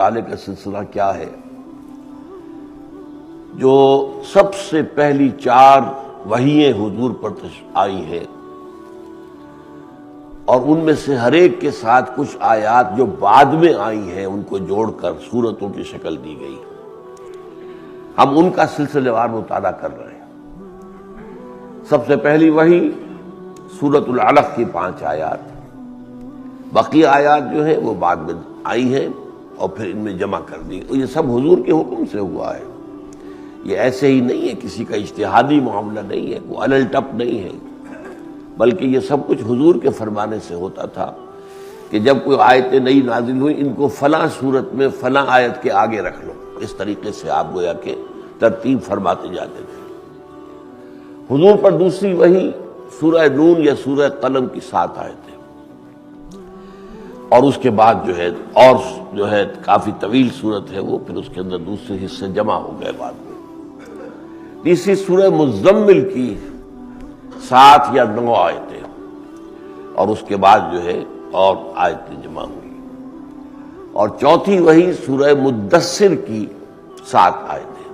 مطالعے کا سلسلہ کیا ہے؟ جو سب سے پہلی 4 وحییں حضور پر آئی ہیں اور ان میں سے ہر ایک کے ساتھ کچھ آیات جو بعد میں آئی ہیں ان کو جوڑ کر سورتوں کی شکل دی گئی، ہم ان کا سلسلے وار مطالعہ کر رہے ہیں۔ سب سے پہلی وحی سورۃ العلق کی 5 آیات، باقی آیات جو ہیں وہ بعد میں آئی ہیں اور پھر ان میں جمع کر دی۔ یہ سب حضور کے حکم سے ہوا ہے، یہ ایسے ہی نہیں ہے، کسی کا اجتہادی معاملہ نہیں ہے، کوئی الل ٹپ نہیں ہے، بلکہ یہ سب کچھ حضور کے فرمانے سے ہوتا تھا کہ جب کوئی آیتیں نئی نازل ہوئی ان کو فلاں صورت میں فلاں آیت کے آگے رکھ لو، اس طریقے سے آپ گویا کہ ترتیب فرماتے جاتے تھے۔ حضور پر دوسری وحی سورہ نون یا سورہ قلم کی 7 آیتیں، اور اس کے بعد جو ہے کافی طویل صورت ہے وہ، پھر اس کے اندر دوسرے حصے جمع ہو گئے بعد میں۔ تیسری سورہ مزمل کی 7 یا 9 آیتیں، اور اس کے بعد جو ہے اور آیتیں جمع ہوئی، اور چوتھی وحی سورہ مدثر کی 7 آیتیں،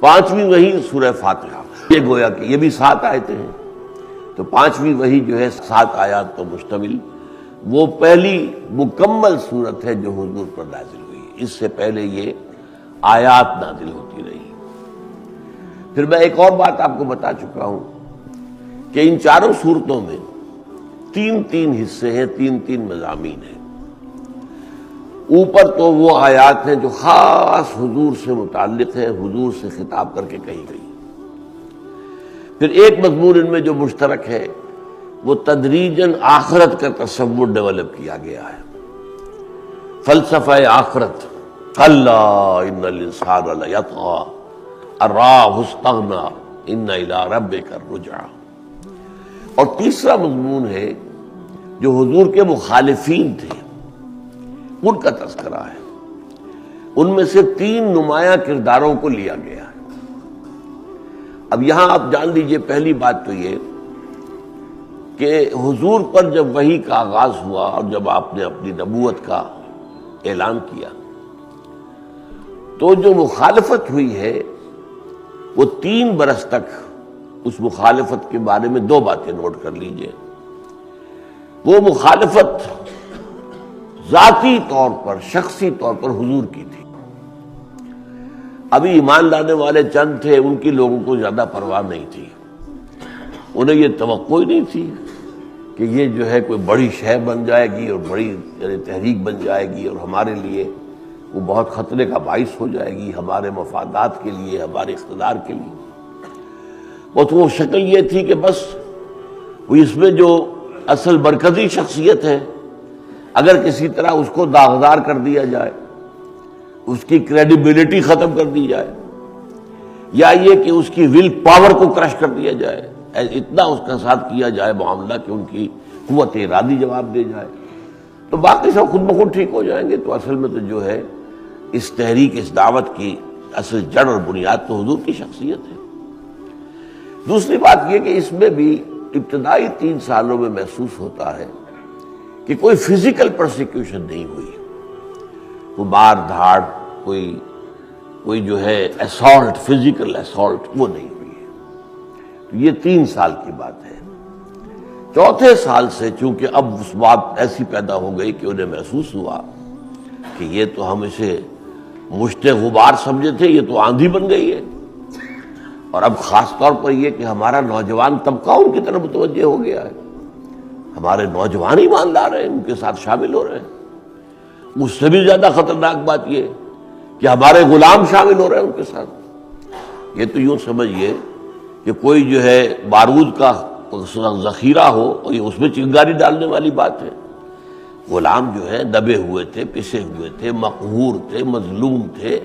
5ویں وحی سورہ فاتحہ، یہ گویا کہ یہ بھی 7 آیتیں ہیں، تو 5ویں وحی جو ہے 7 آیات پر مشتمل وہ پہلی مکمل صورت ہے جو حضور پر نازل ہوئی۔ اس سے پہلے یہ آیات نازل ہوتی رہی۔ پھر میں ایک اور بات آپ کو بتا چکا ہوں کہ ان چاروں صورتوں میں 3 حصے ہیں، 3 مضامین ہیں۔ اوپر تو وہ آیات ہیں جو خاص حضور سے متعلق ہیں، حضور سے خطاب کر کے کہی گئی۔ پھر ایک مضمون ان میں جو مشترک ہے وہ تدریجاً آخرت کا تصور ڈیولپ کیا گیا ہے، فلسفہ آخرت، کلا ان الانسان لیطغی ان رآہ استغنی ان الی ربک الرجعی۔ اور تیسرا مضمون ہے جو حضور کے مخالفین تھے ان کا تذکرہ ہے، ان میں سے 3 نمایاں کرداروں کو لیا گیا ہے۔ اب یہاں آپ جان لیجئے پہلی بات تو یہ کہ حضور پر جب وحی کا آغاز ہوا اور جب آپ نے اپنی نبوت کا اعلان کیا تو جو مخالفت ہوئی ہے وہ 3 برس تک، اس مخالفت کے بارے میں 2 باتیں نوٹ کر لیجئے۔ وہ مخالفت ذاتی طور پر، شخصی طور پر حضور کی تھی۔ ابھی ایمان لانے والے چند تھے، ان کی لوگوں کو زیادہ پرواہ نہیں تھی، انہیں یہ توقع ہی نہیں تھی کہ یہ جو ہے کوئی بڑی شے بن جائے گی اور بڑی تحریک بن جائے گی اور ہمارے لیے وہ بہت خطرے کا باعث ہو جائے گی، ہمارے مفادات کے لیے، ہمارے اقتدار کے لیے۔ وہ شکل یہ تھی کہ بس وہ اس میں جو اصل مرکزی شخصیت ہے اگر کسی طرح اس کو داغدار کر دیا جائے، اس کی کریڈیبلٹی ختم کر دی جائے، یا یہ کہ اس کی ول پاور کو کرش کر دیا جائے، اتنا اس کا ساتھ کیا جائے معاملہ کہ ان کی قوت ارادی جواب دے جائے، تو باقی سب خود بخود ٹھیک ہو جائیں گے۔ تو اصل میں تو جو ہے اس تحریک، اس دعوت کی اصل جڑ اور بنیاد تو حضور کی شخصیت ہے۔ دوسری بات یہ کہ اس میں بھی ابتدائی 3 سالوں میں محسوس ہوتا ہے کہ کوئی فزیکل پرسیکیوشن نہیں ہوئی، کوئی مار دھاڑ، کوئی جو ہے اسالٹ، فزیکل اسالٹ وہ نہیں ہوئی ہے۔ تو یہ 3 سال کی بات ہے۔ 4تھے سال سے چونکہ اب اس بات ایسی پیدا ہو گئی کہ انہیں محسوس ہوا کہ یہ تو ہم اسے مشت غبار سمجھے تھے، یہ تو آندھی بن گئی ہے، اور اب خاص طور پر یہ کہ ہمارا نوجوان طبقہ ان کی طرف متوجہ ہو گیا ہے، ہمارے نوجوان ایماندار ہیں، ان کے ساتھ شامل ہو رہے ہیں۔ اس سے بھی زیادہ خطرناک بات یہ کہ ہمارے غلام شامل ہو رہے ہیں ان کے ساتھ۔ یہ تو یوں سمجھیے کہ کوئی جو ہے بارود کا ذخیرہ ہو اور یہ اس میں چنگاری ڈالنے والی بات ہے۔ غلام جو ہے دبے ہوئے تھے، پسے ہوئے تھے، مقہور تھے، مظلوم تھے،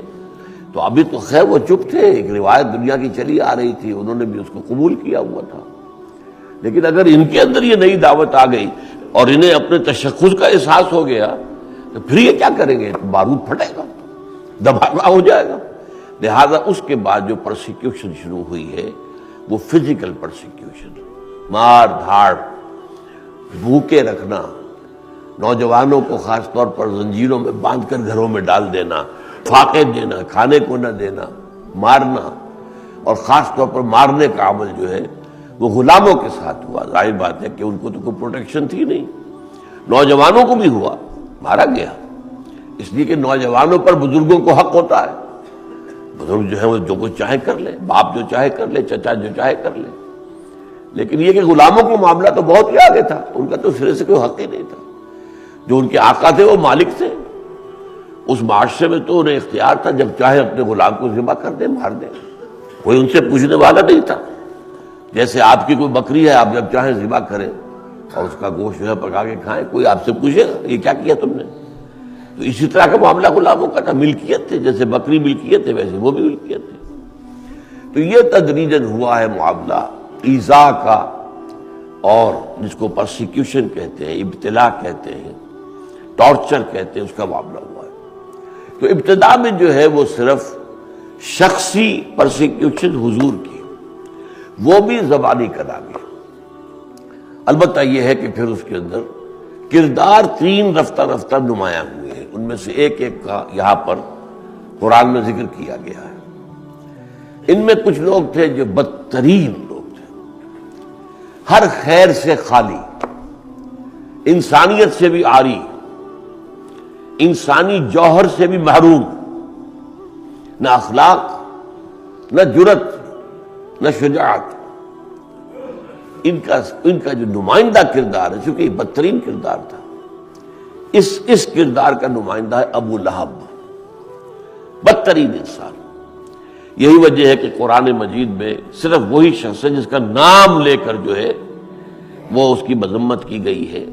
تو ابھی تو خیر وہ چپ تھے، ایک روایت دنیا کی چلی آ رہی تھی، انہوں نے بھی اس کو قبول کیا ہوا تھا۔ لیکن اگر ان کے اندر یہ نئی دعوت آ گئی اور انہیں اپنے تشخص کا احساس ہو گیا تو پھر یہ کیا کریں گے؟ بارود پھٹے گا، دھماکہ ہو جائے گا۔ لہذا اس کے بعد جو پرسیکیوشن شروع ہوئی ہے وہ فزیکل پرسیکیوشن، مار دھاڑ، بھوکے رکھنا، نوجوانوں کو خاص طور پر زنجیروں میں باندھ کر گھروں میں ڈال دینا، فاقے دینا، کھانے کو نہ دینا، مارنا، اور خاص طور پر مارنے کا عمل جو ہے وہ غلاموں کے ساتھ ہوا۔ ظاہر بات ہے کہ ان کو تو کوئی پروٹیکشن تھی نہیں، نوجوانوں کو بھی ہوا، مارا گیا، اس لیے کہ نوجوانوں پر بزرگوں کو حق ہوتا ہے۔ بزرگ جو ہے وہ جو کچھ چاہے کر لے، باپ جو چاہے کر لے، چچا جو چاہے کر لے، لیکن یہ کہ غلاموں کو معاملہ تو بہت ہی آگے تھا، ان کا تو سرے سے کوئی حق ہی نہیں تھا۔ جو ان کے آقا تھے وہ مالک تھے، اس معاشرے میں تو انہیں اختیار تھا، جب چاہے اپنے غلام کو ذبح کر دیں، مار دیں، کوئی ان سے پوچھنے والا نہیں تھا۔ جیسے آپ کی کوئی بکری ہے، آپ جب چاہیں ذبح کریں اور اس کا گوشت جو ہے پکا کے کھائیں، کوئی آپ سے پوچھے گا یہ کیا کیا تم نے؟ تو اسی طرح کا معاملہ غلاموں کا تھا، ملکیت تھے، جیسے بکری ملکیت ہے ویسے وہ بھی ملکیت تھی۔ تو یہ تدریجاً ہوا ہے معاملہ ایذا کا، اور جس کو پرسیکیوشن کہتے ہیں، ابتلا کہتے ہیں، ٹارچر کہتے ہیں، اس کا معاملہ ہوا ہے۔ تو ابتدا میں جو ہے وہ صرف شخصی پرسیکیوشن حضور کی، وہ بھی زبانی کلامی۔ البتہ یہ ہے کہ پھر اس کے اندر کردار تین رفتہ رفتہ نمایاں ہوئے ہیں، ان میں سے ایک ایک کا یہاں پر قرآن میں ذکر کیا گیا ہے۔ ان میں کچھ لوگ تھے جو بدترین لوگ تھے، ہر خیر سے خالی، انسانیت سے بھی عاری، انسانی جوہر سے بھی محروم، نہ اخلاق، نہ جرت، نہ شجاعت۔ ان کا جو نمائندہ کردار ہے، چونکہ یہ بدترین کردار تھا، اس کردار کا نمائندہ ہے ابو لہب، بدترین انسان۔ یہی وجہ ہے کہ قرآن مجید میں صرف وہی شخص ہے جس کا نام لے کر جو ہے وہ اس کی مذمت کی گئی ہے،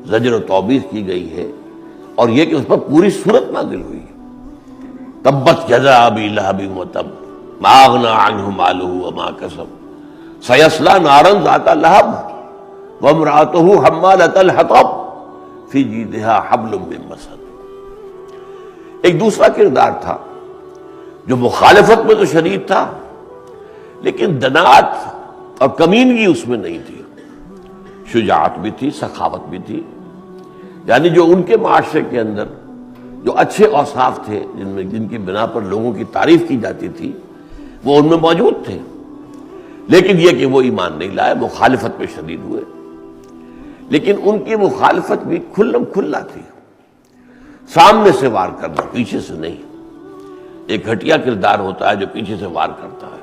زجر و توبیخ کی گئی ہے، اور یہ کہ اس پر پوری سورت نازل ہوئی ہے۔ تبت یدا ابی لہب وتب ما اغنی عنہ مالہ وما کسب سیصلی نارا ذات لہب وامرأتہ حمالۃ الحطب فی جیدہا حبل من مسد۔ ایک دوسرا کردار تھا جو مخالفت میں تو شدید تھا، لیکن دنات اور کمینگی اس میں نہیں تھی، شجاعت بھی تھی، سخاوت بھی تھی، یعنی جو ان کے معاشرے کے اندر جو اچھے اوصاف تھے، جن کی بنا پر لوگوں کی تعریف کی جاتی تھی، وہ ان میں موجود تھے، لیکن یہ کہ وہ ایمان نہیں لائے، مخالفت میں شدید ہوئے۔ لیکن ان کی مخالفت بھی کھلم کھلا تھی، سامنے سے وار کرنا، پیچھے سے نہیں۔ ایک گھٹیا کردار ہوتا ہے جو پیچھے سے وار کرتا ہے،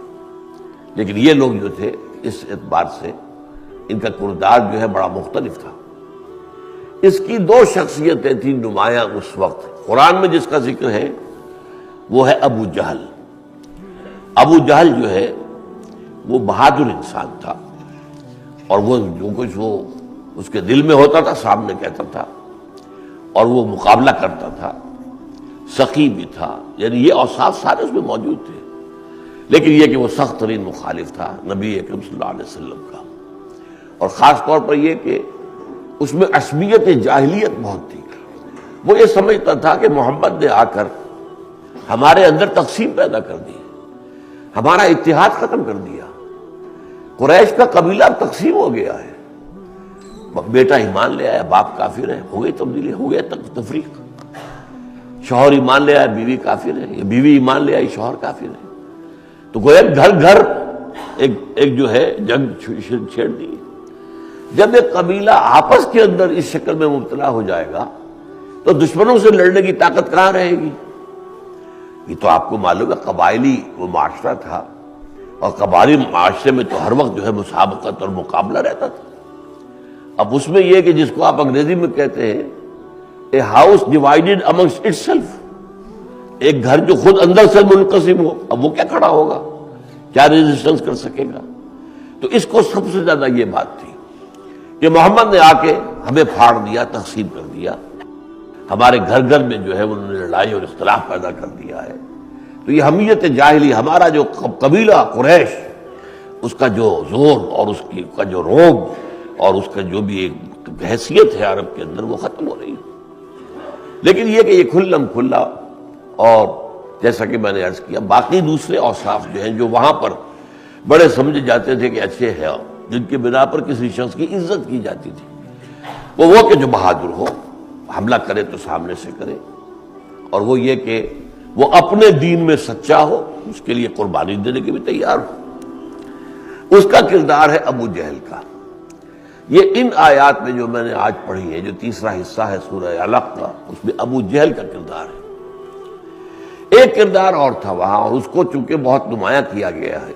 لیکن یہ لوگ جو تھے اس اعتبار سے ان کا کردار جو ہے بڑا مختلف تھا۔ اس کی دو شخصیتیں تھیں نمایاں اس وقت، قرآن میں جس کا ذکر ہے وہ ہے ابو جہل۔ ابو جہل جو ہے وہ بہادر انسان تھا، اور وہ جو کچھ وہ اس کے دل میں ہوتا تھا سامنے کہتا تھا، اور وہ مقابلہ کرتا تھا، سخی بھی تھا، یعنی یہ اوصاف سارے اس میں موجود تھے، لیکن یہ کہ وہ سخت ترین مخالف تھا نبی اکرم صلی اللہ علیہ وسلم کا، اور خاص طور پر یہ کہ اس میں عصبیت جاہلیت بہت تھی۔ وہ یہ سمجھتا تھا کہ محمد نے آ کر ہمارے اندر تقسیم پیدا کر دی، ہمارا اتحاد ختم کر دیا، قریش کا قبیلہ تقسیم ہو گیا ہے، بیٹا ایمان لے آیا، باپ کافر ہے، ہو گئی تبدیلی، ہو گیا تفریق، شوہر ایمان لے آیا، بیوی کافر ہے، یا بیوی ایمان لے آئی، شوہر کافر ہے، تو گویا گھر گھر ایک جو ہے جنگ چھیڑ دی۔ جب ایک قبیلہ آپس کے اندر اس شکل میں مبتلا ہو جائے گا تو دشمنوں سے لڑنے کی طاقت کہاں رہے گی؟ یہ تو آپ کو معلوم ہے قبائلی وہ معاشرہ تھا، اور قبائلی معاشرے میں تو ہر وقت جو ہے مسابقت اور مقابلہ رہتا تھا۔ اب اس میں یہ کہ جس کو آپ انگریزی میں کہتے ہیں a house divided amongst it self, ایک گھر جو خود اندر سے منقسم ہو، اب وہ کیا کھڑا ہوگا، کیا ریزسٹنس کر سکے گا؟ تو اس کو سب سے زیادہ یہ بات تھی کہ محمد نے آ کے ہمیں پھاڑ دیا، تقسیم کر دیا، ہمارے گھر گھر میں جو ہے انہوں نے لڑائی اور اختلاف پیدا کر دیا ہے۔ تو یہ حمیت جاہلی، ہمارا جو قبیلہ قریش، اس کا جو زور اور اس کا جو روب اور اس کا جو بھی ایک حیثیت ہے عرب کے اندر، وہ ختم ہو رہی ہے۔ لیکن یہ کہ یہ کھلم کھلا، اور جیسا کہ میں نے عرض کیا باقی دوسرے اوصاف جو ہیں جو وہاں پر بڑے سمجھے جاتے تھے کہ اچھے ہیں، جن کی بنا پر کسی شخص کی عزت کی جاتی تھی، وہ کہ جو بہادر ہو، حملہ کرے تو سامنے سے کرے، اور وہ یہ کہ وہ اپنے دین میں سچا ہو، اس کے لیے قربانی دینے کے بھی تیار ہو۔ اس کا کردار ہے ابو جہل کا۔ یہ ان آیات میں جو میں نے آج پڑھی ہے، جو تیسرا حصہ ہے سورہ علق کا، اس میں ابو جہل کا کردار ہے۔ ایک کردار اور تھا وہاں، اور اس کو چونکہ بہت نمایاں کیا گیا ہے۔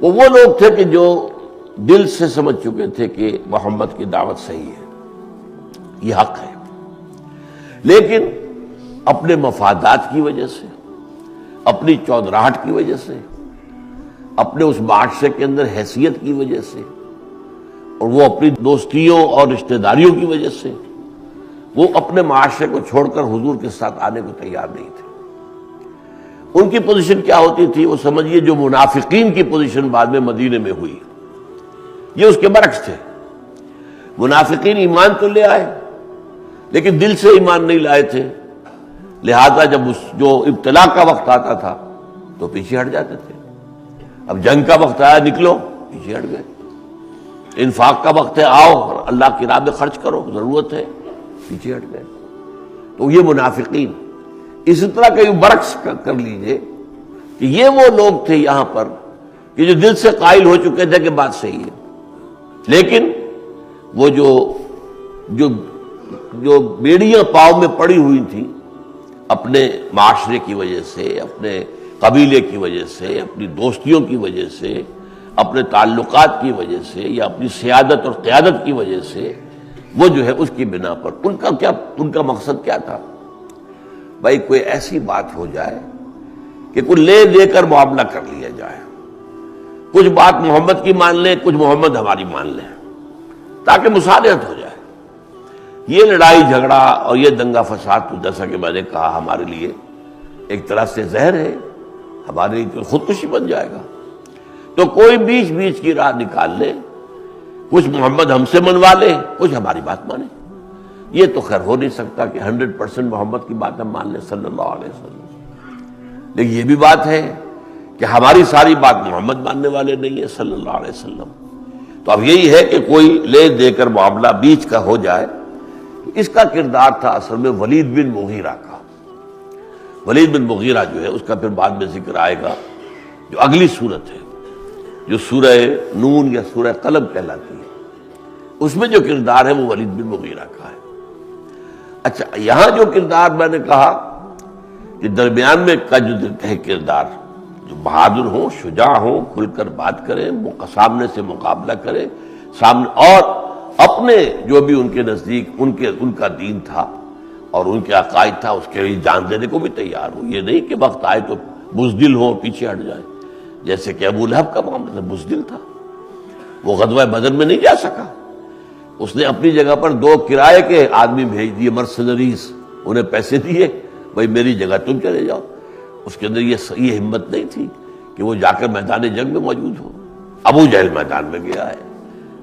وہ لوگ تھے کہ جو دل سے سمجھ چکے تھے کہ محمد کی دعوت صحیح ہے، یہ حق ہے، لیکن اپنے مفادات کی وجہ سے، اپنی چودراہٹ کی وجہ سے، اپنے اس معاشرے کے اندر حیثیت کی وجہ سے، اور وہ اپنی دوستیوں اور رشتہ داریوں کی وجہ سے وہ اپنے معاشرے کو چھوڑ کر حضور کے ساتھ آنے کو تیار نہیں تھے۔ ان کی پوزیشن کیا ہوتی تھی؟ وہ سمجھیے جو منافقین کی پوزیشن بعد میں مدینے میں ہوئی، یہ اس کے برعکس تھے۔ منافقین ایمان تو لے آئے لیکن دل سے ایمان نہیں لائے تھے، لہذا جب جو ابتلا کا وقت آتا تھا تو پیچھے ہٹ جاتے تھے۔ اب جنگ کا وقت آیا، نکلو، پیچھے ہٹ گئے۔ انفاق کا وقت ہے، آؤ اور اللہ کی راہ میں خرچ کرو، ضرورت ہے، پیچھے ہٹ گئے۔ تو یہ منافقین۔ اسی طرح کا برعکس کر لیجئے کہ یہ وہ لوگ تھے یہاں پر کہ جو دل سے قائل ہو چکے تھے کہ بات صحیح ہے، لیکن وہ جو بیڑیاں پاؤں میں پڑی ہوئی تھیں اپنے معاشرے کی وجہ سے، اپنے قبیلے کی وجہ سے، اپنی دوستیوں کی وجہ سے، اپنے تعلقات کی وجہ سے، یا اپنی سیادت اور قیادت کی وجہ سے، وہ جو ہے اس کی بنا پر ان کا مقصد کیا تھا؟ بھائی کوئی ایسی بات ہو جائے کہ کوئی لے دے کر معاملہ کر لیا جائے، کچھ بات محمد کی مان لیں، کچھ محمد ہماری مان لیں، تاکہ مصالحت ہو جائے۔ یہ لڑائی جھگڑا اور یہ دنگا فساد تو جیسا کہ میں نے کہا ہمارے لیے ایک طرح سے زہر ہے، ہمارے لیے تو خودکشی بن جائے گا۔ تو کوئی بیچ کی راہ نکال لے، کچھ محمد ہم سے منوا لے، کچھ ہماری بات مانے۔ یہ تو خیر ہو نہیں سکتا کہ 100% محمد کی بات ہم مان لیں صلی اللہ علیہ وسلم، لیکن یہ بھی بات ہے کہ ہماری ساری بات محمد ماننے والے نہیں ہیں صلی اللہ علیہ وسلم۔ تو اب یہی ہے کہ کوئی لے دے کر معاملہ بیچ کا ہو جائے۔ اس کا کردار تھا اصل میں ولید بن مغیرہ کا۔ ولید بن مغیرہ جو ہے اس کا پھر بعد میں ذکر آئے گا، جو اگلی صورت ہے، جو سورہ نون یا سورہ قلم کہلاتی ہے، اس میں جو کردار ہے وہ ولید بن مغیرہ کا ہے۔ اچھا، یہاں جو کردار میں نے کہا کہ درمیان میں کا جو ہے کردار، جو بہادر ہوں، شجاع ہوں، کھل کر بات کریں، سامنے سے مقابلہ کریں، سامنے، اور اپنے جو بھی ان کے نزدیک ان کا دین تھا اور ان کے عقائد تھا اس کے لیے جان دینے کو بھی تیار ہو۔ یہ نہیں کہ وقت آئے تو بزدل ہو، پیچھے ہٹ جائے، جیسے کہ ابو لہب کا معاملہ تھا، بزدل تھا، وہ غزوہ بدر میں نہیں جا سکا۔ اس نے اپنی جگہ پر 2 کرائے کے آدمی بھیج دیے، مرسنریز، انہیں پیسے دیے، بھائی میری جگہ تم چلے جاؤ۔ اس کے اندر یہ ہمت نہیں تھی کہ وہ جا کر میدان جنگ میں موجود ہو۔ ابو جہل میدان میں گیا ہے،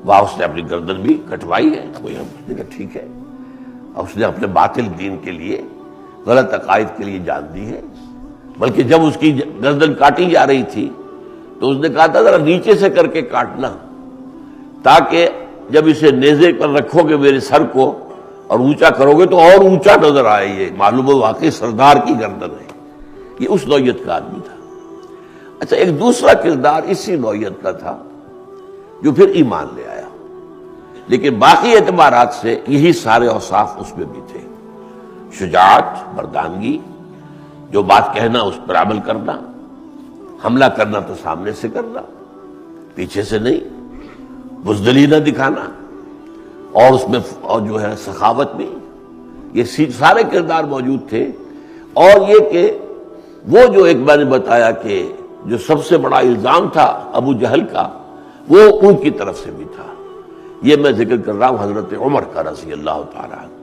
وہاں اس نے اپنی گردن بھی کٹوائی ہے، کوئی ہم نے کہا ٹھیک ہے، اور اس نے اپنے باطل دین کے لیے، غلط عقائد کے لیے جان دی ہے۔ بلکہ جب اس کی گردن کاٹی جا رہی تھی تو اس نے کہا تھا ذرا نیچے سے کر کے کاٹنا، تاکہ جب اسے نیزے پر رکھو گے میرے سر کو اور اونچا کرو گے تو اور اونچا نظر آئے، یہ معلوم ہو واقعی سردار کی گردن ہے۔ یہ اس نوعیت کا آدمی تھا۔ اچھا، ایک دوسرا کردار اسی نوعیت کا تھا جو پھر ایمان لے آیا، لیکن باقی اعتبارات سے یہی سارے اوصاف اس میں بھی تھے۔ شجاعت، مردانگی، جو بات کہنا اس پر عمل کرنا، حملہ کرنا تو سامنے سے کرنا، پیچھے سے نہیں، بزدلی نہ دکھانا، اور اس میں اور جو ہے سخاوت بھی، یہ سارے کردار موجود تھے۔ اور یہ کہ وہ جو ایک میں نے بتایا کہ جو سب سے بڑا الزام تھا ابو جہل کا، وہ ان کی طرف سے بھی تھا۔ یہ میں ذکر کر رہا ہوں حضرت عمر کا رضی اللہ تعالیٰ عنہ۔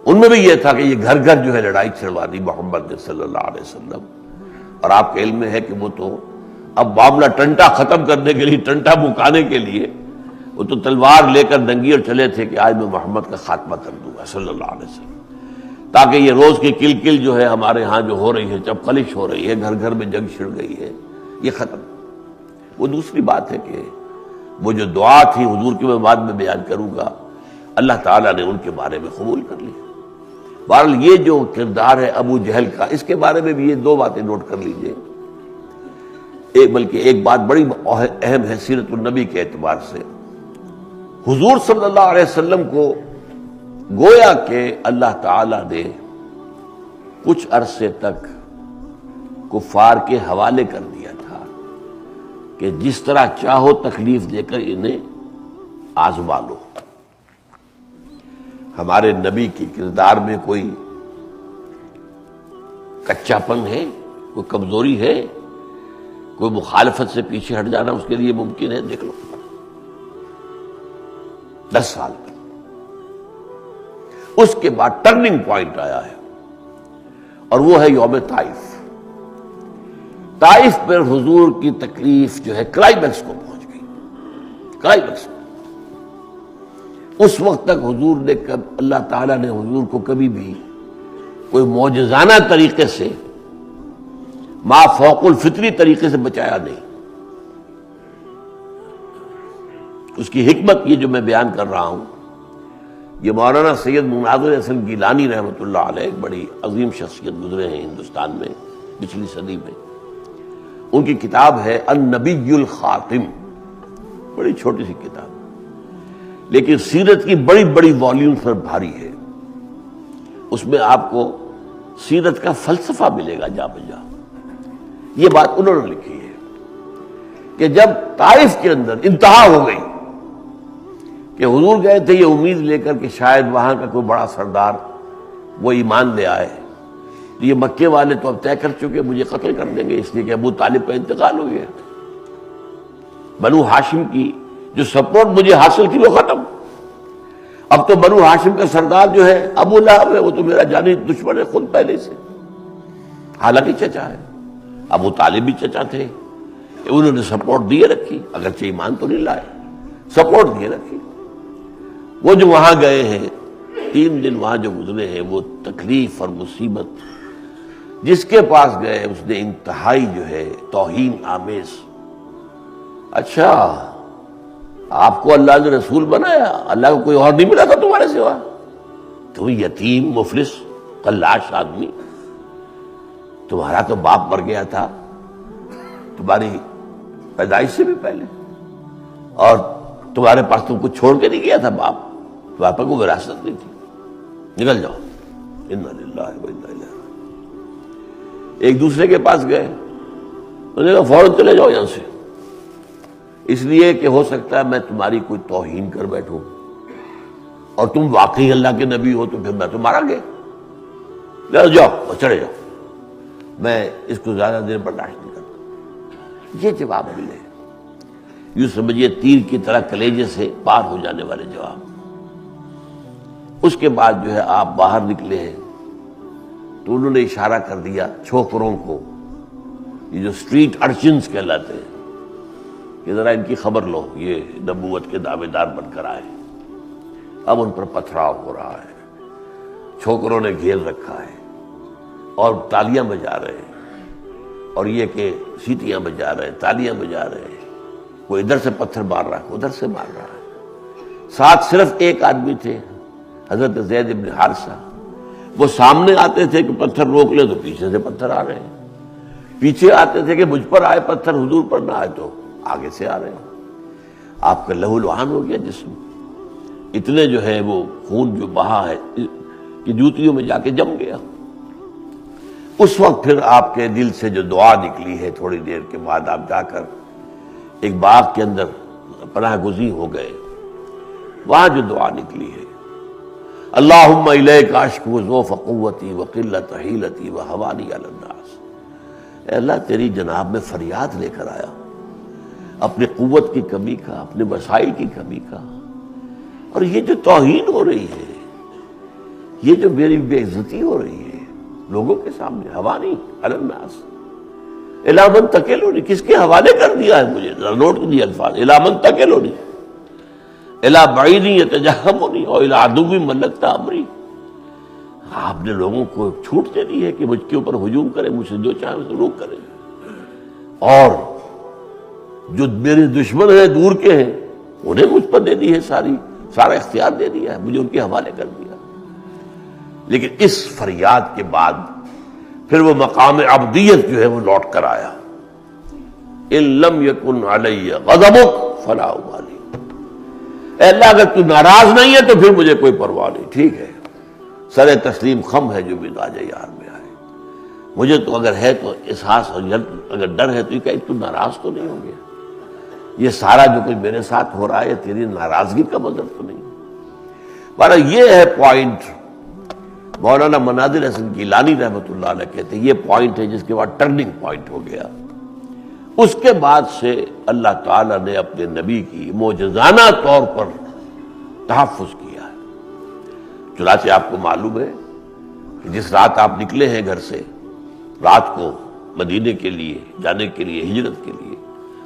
ان میں بھی یہ تھا کہ یہ گھر گھر جو ہے لڑائی چھڑوا دی محمد نے صلی اللہ علیہ وسلم، اور آپ کے علم میں ہے کہ وہ تو اب معاملہ ٹنٹا ختم کرنے کے لیے، ٹنٹا مکانے کے لیے وہ تو تلوار لے کر دنگیر چلے تھے کہ آج میں محمد کا خاتمہ کر دوں گا صلی اللہ علیہ وسلم، تاکہ یہ روز کی کل کل جو ہے ہمارے ہاں جو ہو رہی ہے، جب خلش ہو رہی ہے، گھر گھر میں جنگ چھڑ گئی ہے، یہ ختم۔ وہ دوسری بات ہے کہ وہ جو دعا تھی حضور کی میں بعد میں بیان کروں گا، اللہ تعالیٰ نے ان کے بارے میں قبول کر لیا۔ بہرحال یہ جو کردار ہے ابو جہل کا، اس کے بارے میں بھی یہ دو باتیں نوٹ کر لیجئے۔ بلکہ ایک بات بڑی اہم ہے سیرت النبی کے اعتبار سے، حضور صلی اللہ علیہ وسلم کو گویا کہ اللہ تعالیٰ نے کچھ عرصے تک کفار کے حوالے کر دیا تھا کہ جس طرح چاہو تکلیف دے کر انہیں آزما لو۔ ہمارے نبی کے کردار میں کوئی کچا پن ہے، کوئی کمزوری ہے، کوئی مخالفت سے پیچھے ہٹ جانا اس کے لیے ممکن ہے؟ دیکھ لو 10 سال تک۔ اس کے بعد ٹرننگ پوائنٹ آیا ہے اور وہ ہے یوم طائف۔ طائف پر حضور کی تکلیف جو ہے کلائمیکس کو پہنچ گئی، کلائمیکس۔ اس وقت تک حضور نے اللہ تعالیٰ نے حضور کو کبھی بھی کوئی معجزانہ طریقے سے، ما فوق الفطری طریقے سے بچایا نہیں۔ اس کی حکمت یہ جو میں بیان کر رہا ہوں، یہ مولانا سید مناظر حسن گیلانی رحمۃ اللہ علیہ، ایک بڑی عظیم شخصیت گزرے ہیں ہندوستان میں پچھلی صدی میں، ان کی کتاب ہے النبی الخاتم، بڑی چھوٹی سی کتاب لیکن سیرت کی بڑی بڑی والیوم پر بھاری ہے۔ اس میں آپ کو سیرت کا فلسفہ ملے گا جا بجا۔ یہ بات انہوں نے لکھی ہے کہ جب طائف کے اندر انتہا ہو گئی کہ حضور گئے تھے یہ امید لے کر کہ شاید وہاں کا کوئی بڑا سردار وہ ایمان لے آئے، یہ مکے والے تو اب طے کر چکے مجھے قتل کر دیں گے، اس لیے کہ ابو طالب کا انتقال ہو گیا، بنو ہاشم کی جو سپورٹ مجھے حاصل تھی وہ ختم۔ اب تو بنو ہاشم کا سردار جو ہے ابو لہب ہے، وہ تو میرا جانی دشمن ہے خود پہلے سے، حالانکہ چچا ہے، ابو طالب بھی چچا تھے، انہوں نے سپورٹ دیے رکھی، اگرچہ ایمان تو نہیں لائے، سپورٹ دیے رکھی۔ وہ جو وہاں گئے ہیں 3 دن وہاں جو گزرے ہیں، وہ تکلیف اور مصیبت جس کے پاس گئے اس نے انتہائی جو ہے توہین آمیز، اچھا آپ کو اللہ نے رسول بنایا، اللہ کو کوئی اور نہیں ملا تھا تمہارے سوا؟ تم یتیم مفلس قلاش آدمی، تمہارا تو باپ مر گیا تھا تمہاری پیدائش سے بھی پہلے، اور تمہارے پاس تم کو چھوڑ کے نہیں گیا تھا باپ، تمہارے پاس کوئی وراثت نہیں تھی، نکل جاؤ۔ انا للہ و انا الیہ راجعون۔ ایک دوسرے کے پاس گئے، انہوں نے کہا فوراً چلے جاؤ یہاں سے، اس لیے کہ ہو سکتا ہے میں تمہاری کوئی توہین کر بیٹھوں، اور تم واقعی اللہ کے نبی ہو تو پھر میں تو مارا گیا، لے جاؤ اور چلے جاؤ، میں اس کو زیادہ دیر برداشت نہیں کرتا۔ یہ جواب ملے، یوں سمجھیے تیر کی طرح کلیجے سے پار ہو جانے والے جواب۔ اس کے بعد جو ہے آپ باہر نکلے ہیں تو انہوں نے اشارہ کر دیا چھوکروں کو، یہ جو اسٹریٹ ارچنز کہلاتے ہیں، کہ ذرا ان کی خبر لو، یہ نبوت کے دعوے دار بن کر آئے۔ اب ان پر پتھراؤ ہو رہا ہے، چھوکروں نے گھیر رکھا ہے اور تالیاں بجا رہے ہیں، اور یہ کہ سیٹیاں بجا رہے ہیں، تالیاں بجا رہے ہیں، وہ ادھر سے پتھر مار رہا ہے، ادھر سے مار رہا ہے۔ ساتھ صرف ایک آدمی تھے، حضرت زید بن حارثہ، وہ سامنے آتے تھے کہ پتھر روک لے تو پیچھے سے پتھر آ رہے ہیں، پیچھے آتے تھے کہ مجھ پر آئے پتھر حضور پر نہ آئے تو آگے سے آ رہے ہیں۔ آپ کا لہو لہان ہو گیا جسم، اتنے جو ہے وہ خون جو بہا ہے کہ جوتیوں میں جا کے جم گیا۔ اس وقت پھر آپ کے دل سے جو دعا نکلی ہے، تھوڑی دیر کے بعد آپ جا کر ایک باغ کے اندر پناہ گزین ہو گئے، وہاں جو دعا نکلی ہے، اللہم الیک اشکو ضعف قوتی وقلت حیلتی وہوانی علی الناس، اے اللہ تیری جناب میں فریاد لے کر آیا اپنی قوت کی کمی کا، اپنے وسائل کی کمی کا، اور یہ جو توہین ہو رہی ہے، یہ جو میری بے عزتی ہو رہی ہے لوگوں کے سامنے، حوانی علی الناس، الی من تکلونی، کس کے حوالے کر دیا ہے مجھے؟ ذرا نوٹ کیجیے الفاظ، الی من تکلونی، الی بعید یتجہمنی اور الی عدو ملکت امری۔ آپ نے لوگوں کو چھوٹ دے دی ہے کہ مجھ کے اوپر ہجوم کرے، مجھ سے جو چاہے سلوک کرے، اور جو میرے دشمن ہیں دور کے ہیں انہیں مجھ پر دے دی ہے ساری سارا اختیار دے دیا ہے، مجھے ان کے حوالے کر دیا. لیکن اس فریاد کے بعد پھر وہ مقام عبدیت جو ہے وہ لوٹ کر آیا. ان لم یکن علی غضبک فلا ابالی. اے اللہ اگر تو ناراض نہیں ہے تو پھر مجھے کوئی پرواہ نہیں، ٹھیک ہے، سر تسلیم خم ہے جو مزاج یار میں آئے. مجھے تو اگر ہے تو احساس اور اگر ڈر ہے تو یہ کہ تو ناراض تو نہیں ہو گیا، یہ سارا جو کچھ میرے ساتھ ہو رہا ہے تیری ناراضگی کا مظہر تو نہیں. بہرحال یہ ہے پوائنٹ. مولانا مناظر حسن گیلانی رحمۃ اللہ علیہ کہتے ہیں یہ پوائنٹ ہے جس کے بعد ٹرننگ پوائنٹ ہو گیا. اس کے بعد سے اللہ تعالیٰ نے اپنے نبی کی معجزانہ طور پر تحفظ کیا ہے. چنانچہ آپ کو معلوم ہے کہ جس رات آپ نکلے ہیں گھر سے رات کو مدینے کے لیے جانے کے لیے، ہجرت کے لیے،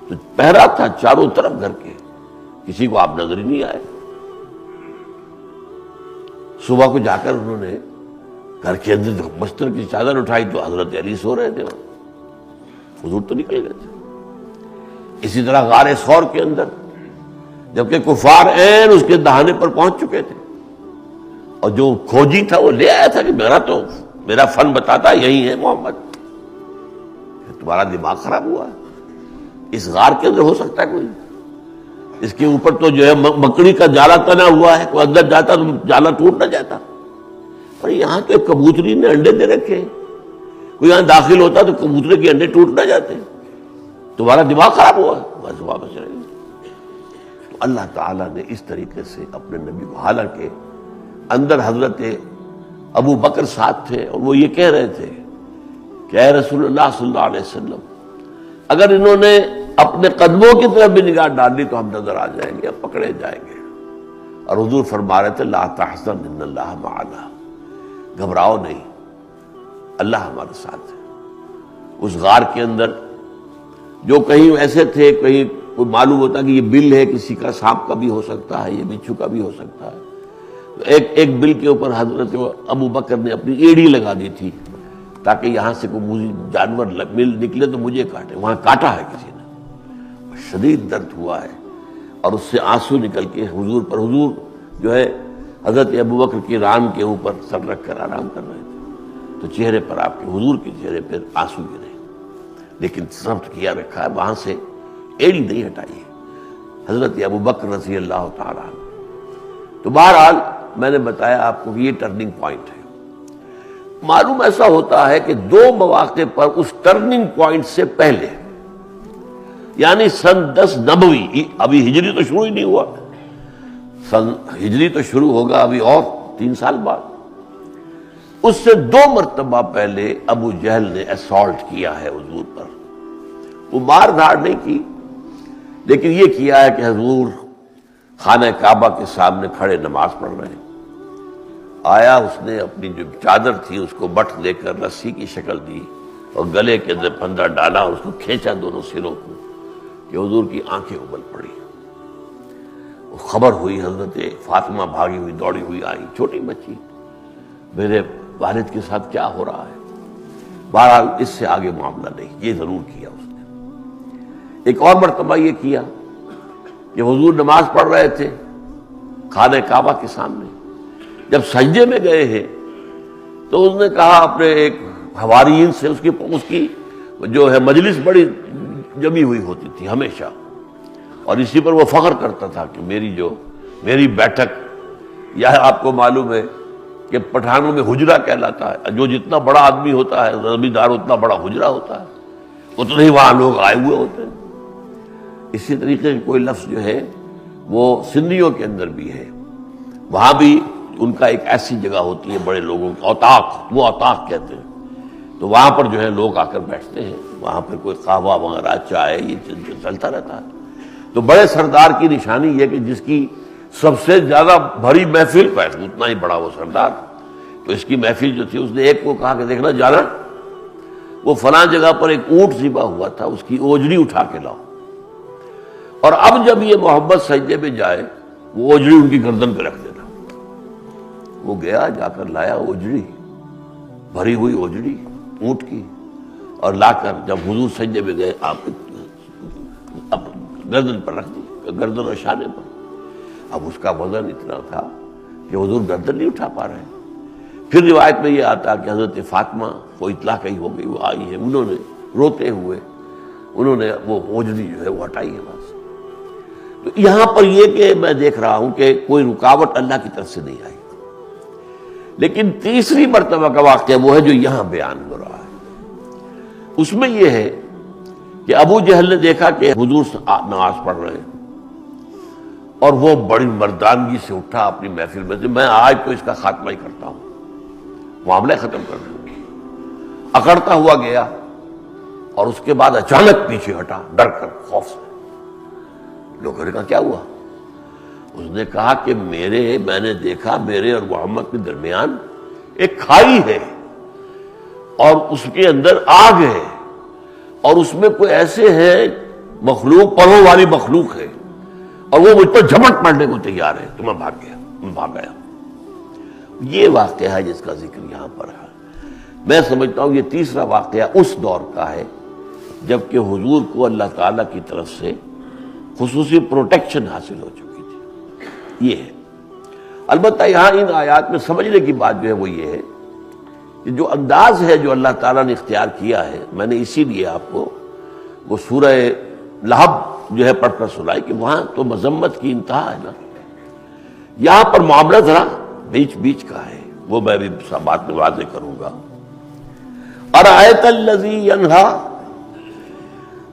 تو پہرا تھا چاروں طرف گھر کے، کسی کو آپ نظر ہی نہیں آئے. صبح کو جا کر انہوں نے گھر کے اندر بستر کی چادر اٹھائی تو حضرت علی سو رہے تھے، حضور تو نکل گئے تھے. اسی طرح غار ثور کے اندر جبکہ کفار عین اس کے دہانے پر پہنچ چکے تھے، اور جو کھوجی تھا وہ لے آیا تھا کہ میرا فن بتاتا یہی ہے محمد. تمہارا دماغ خراب ہوا ہے، اس غار کے اندر ہو سکتا ہے کوئی؟ اس کے اوپر تو جو ہے مکڑی کا جالا تنا ہوا ہے، کوئی اندر جاتا تو جالا ٹوٹ نہ جاتا. اور یہاں تو ایک کبوتری نے انڈے دے رکھے ہیں، کوئی یہاں داخل ہوتا تو کبوترے کے انڈے ٹوٹ نہ جاتے. تمہارا دماغ خراب ہوا، بس واپس رہے. تو اللہ تعالیٰ نے اس طریقے سے اپنے نبی کو، حالانکہ اندر حضرت ابو بکر ساتھ تھے اور وہ یہ کہہ رہے تھے کہ اے رسول اللہ صلی اللہ علیہ وسلم اگر انہوں نے اپنے قدموں کی طرف بھی نگاہ ڈال دی تو ہم نظر آ جائیں گے، پکڑے جائیں گے. اور حضور فرما رہے تھے لا تحزن ان اللہ معنا، گھبراؤ نہیں، اللہ ہمارے ساتھ ہے. اس غار کے اندر جو کہیں ایسے تھے، کہیں کوئی معلوم ہوتا کہ یہ بل ہے، کسی کا سانپ کا بھی ہو سکتا ہے، یہ بچھو کا بھی ہو سکتا ہے. ایک بل کے اوپر حضرت ابو بکر نے اپنی ایڑی لگا دی تھی تاکہ یہاں سے کوئی جانور مل نکلے تو مجھے کاٹے. وہاں کاٹا ہے کسی نے، شدید درد ہوا ہے اور اس سے آنسو نکل کے حضور پر، حضور جو ہے حضرت ابو بکر کی ران کے اوپر سر رکھ کر آرام کر رہے تھے، تو چہرے پر آپ کے حضور کے چہرے پر آنسو گرے. لیکن ضبط کیا رکھا ہے، وہاں سے ایڑی نہیں ہٹائی ہے حضرت ابو بکر رضی اللہ تعالیٰ عنہ. تو بہرحال میں نے بتایا آپ کو کہ یہ ٹرننگ پوائنٹ ہے. معلوم ایسا ہوتا ہے کہ دو مواقع پر اس ٹرننگ پوائنٹ سے پہلے، یعنی سن 10 نبوی، ابھی ہجری تو شروع ہی نہیں ہوا، سن ہجری تو شروع ہوگا ابھی اور 3 سال بعد، اس سے 2 مرتبہ پہلے ابو جہل نے اسالٹ کیا ہے حضور پر. وہ مار دھاڑ نہیں کی، لیکن یہ کیا ہے کہ حضور خانہ کعبہ کے سامنے کھڑے نماز پڑھ رہے ہیں. آیا، اس نے اپنی جو چادر تھی اس کو بٹ دے کر رسی کی شکل دی اور گلے کے اندر پھندا ڈالا اور اس کو کھینچا دونوں سروں کو کہ حضور کی آنکھیں ابل پڑی. خبر ہوئی، حضرت فاطمہ بھاگی ہوئی دوڑی ہوئی آئی، چھوٹی بچی، میرے والد کے ساتھ کیا ہو رہا ہے. بہرحال اس سے آگے معاملہ نہیں، یہ ضرور کیا اس نے. ایک اور مرتبہ یہ کیا کہ حضور نماز پڑھ رہے تھے خانہ کعبہ کے سامنے، جب سجدے میں گئے ہیں تو اس نے کہا اپنے ایک حواریین سے، اس کی جو ہے مجلس بڑی جمی ہوئی ہوتی تھی ہمیشہ، اور اسی پر وہ فخر کرتا تھا کہ میری بیٹھک، یا آپ کو معلوم ہے کہ پٹھانوں میں حجرہ کہلاتا ہے، جو جتنا بڑا آدمی ہوتا ہے زمیندار اتنا بڑا حجرہ ہوتا ہے، اتنے ہی وہاں لوگ آئے ہوئے ہوتے ہیں. اسی طریقے سے کوئی لفظ جو ہے وہ سندھیوں کے اندر بھی ہے، وہاں بھی ان کا ایک ایسی جگہ ہوتی ہے بڑے لوگوں کی، اوطاق، وہ اوطاق کہتے ہیں. تو وہاں پر جو ہے لوگ آ کر بیٹھتے ہیں، وہاں پر کوئی قہوہ وغیرہ چائے یہ چلتا رہتا ہے. تو بڑے سردار کی نشانی یہ کہ جس کی سب سے زیادہ بھری محفل کا ہے اتنا ہی بڑا وہ سردار. تو اس کی محفل جو تھی، اس نے ایک کو کہا کہ دیکھنا جانا، وہ فلاں جگہ پر ایک اونٹ ذبح ہوا تھا، اس کی اوجڑی اٹھا کے لاؤ، اور اب جب یہ محمد سجدے میں جائے وہ اوجڑی ان کی گردن پہ رکھ دینا. وہ گیا، جا کر لایا اوجڑی، بھری ہوئی اوجڑی اونٹ کی، اور لا کر جب حضور سجدے میں گئے آپ گردن پر رکھ دی، گردن اور شانے پر. اب اس کا وزن اتنا تھا کہ حضور گردن نہیں اٹھا پا رہے. پھر روایت میں یہ آتا کہ حضرت فاطمہ کو اطلاع کہیں ہو گئی، وہ آئی ہے، انہوں نے روتے ہوئے انہوں نے وہ اوجری جو ہے وہ ہٹائی ہے وہاں سے. تو یہاں پر یہ کہ میں دیکھ رہا ہوں کہ کوئی رکاوٹ اللہ کی طرف سے نہیں آئی. لیکن تیسری مرتبہ کا واقعہ وہ ہے جو یہاں بیان ہو رہا ہے. اس میں یہ ہے کہ ابو جہل نے دیکھا کہ حضور نماز پڑھ رہے ہیں اور وہ بڑی مردانگی سے اٹھا اپنی محفل میں سے، میں آج تو اس کا خاتمہ ہی کرتا ہوں، معاملہ ختم کر دوں. اکڑتا ہوا گیا اور اس کے بعد اچانک پیچھے ہٹا ڈر کر، خوف سے. لوگوں نے کہا کیا ہوا؟ اس نے کہا کہ میں نے دیکھا میرے اور محمد کے درمیان ایک کھائی ہے اور اس کے اندر آگ ہے اور اس میں کوئی ایسے ہیں مخلوق، پروں والی مخلوق ہے اور وہ مجھ پر جھپٹ پڑنے کو تیار ہے. تو میں بھاگ گیا. یہ واقعہ ہے جس کا ذکر یہاں پر ہے. میں سمجھتا ہوں یہ تیسرا واقعہ اس دور کا ہے جبکہ حضور کو اللہ تعالیٰ کی طرف سے خصوصی پروٹیکشن حاصل ہو چکی تھی. یہ ہے. البتہ یہاں ان آیات میں سمجھنے کی بات جو ہے وہ یہ ہے کہ جو انداز ہے جو اللہ تعالیٰ نے اختیار کیا ہے، میں نے اسی لیے آپ کو وہ سورہ لہب جو ہے پڑھ کر سنائی کہ وہاں تو مذمت کی انتہا ہے نا. یہاں پر معاملہ ذرا بیچ بیچ کا ہے، وہ میں بھی بات میں واضح کروں گا. ارأیت الذی ینہا،